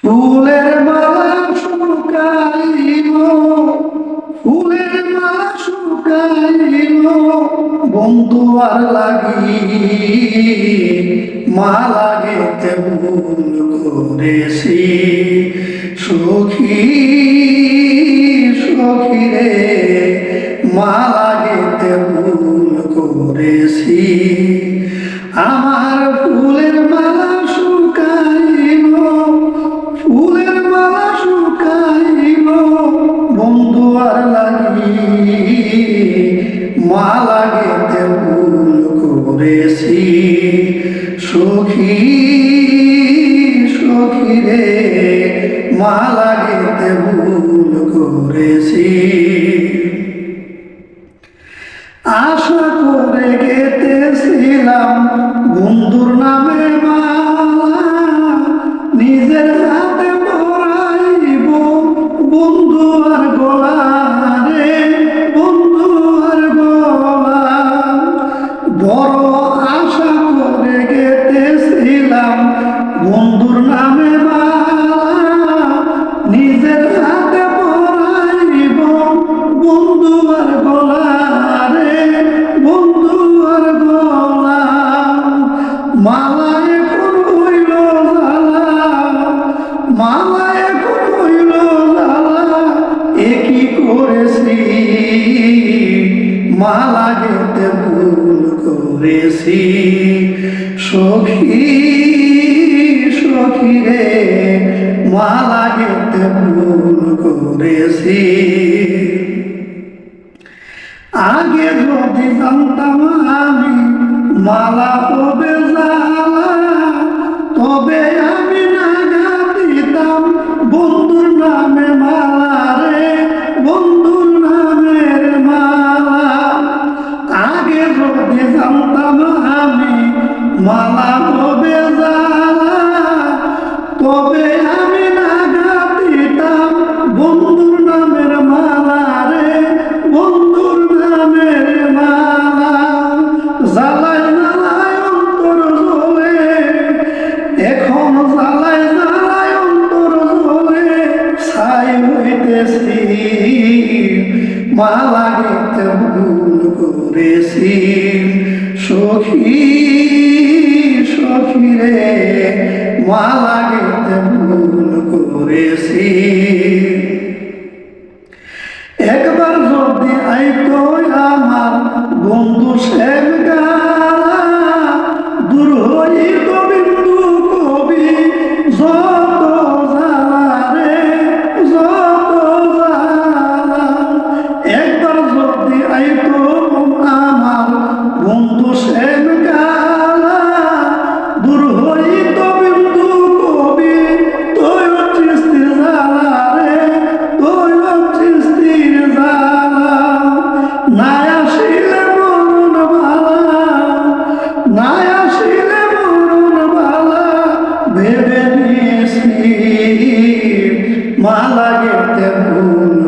ফুলের মালা শুকাইল, ফুলের মালা শুকাইল, বন্ধু আর লাগি মালা গেতে ভুল করেছি। সখী সখী রে মালা গেতে ভুল করেছি। আমার ফুলের মালা শুকাইল, ফুলের মালা শুকাইল, বন্ধু আর লাগি মালা গেতে ভুল করেছি। সখী সখী রে মালা গেতে ভুল করেছি। আশা করে গেতেছিলাম বন্ধুর নামে মালা, নিজের হাতে পরাইব বন্ধু আর গলা রে, বন্ধু আর গলা। বড় আশা করে গেতেছিলাম বন্ধুর নামে মালা, নিজের হাতে পরাইব বন্ধু আর গলা রে, বন্ধু আর গলা। মালা এখন হইল জ্বালা, মালা এখন হইল জ্বালা, একই করেছি মালা গেতে ভুল করেছি। সখী সখী রে মালা গেতে ভুল করেছি। আগে যদি জানতাম আমি মালা হবে জ্বালা, তবে আমি নাগা দিতাম বন্ধুর নামে মালা রে, বন্ধুর নামের মালা। আগে যদি জানতাম আমি মালা হবে জ্বালা, তবে আমি নাগা দিতাম বন্ধুর নামের মালা রে, বন্ধুর নামের মালা। জ্বালায় জ্বালায় অন্তর জ্বলে, এখন জ্বালায় জ্বালায় অন্তর জ্বলে, ছাই হইতেছি মালা গেতে ভুল করেছি। সখী সখী রে মালা গেতে ভুল করেছি। একবার যদি আইতো আমার বন্ধু শ্যাম গালা, দূর হইত বিন্দু কবি যত জ্বালা রে, যত জ্বালা। একবার যদি আইতো আমার বন্ধু শ্যাম গালা, দূর হইত বিন্দু কবি তৈর সৃষ্টির জ্বালা রে, তৈর সৃষ্টির জ্বালা। নাই আসিলে মরণ বালা, নাই আসিলে মরণ বালা, ভেবে নিয়েছি মালা গেতে ভুল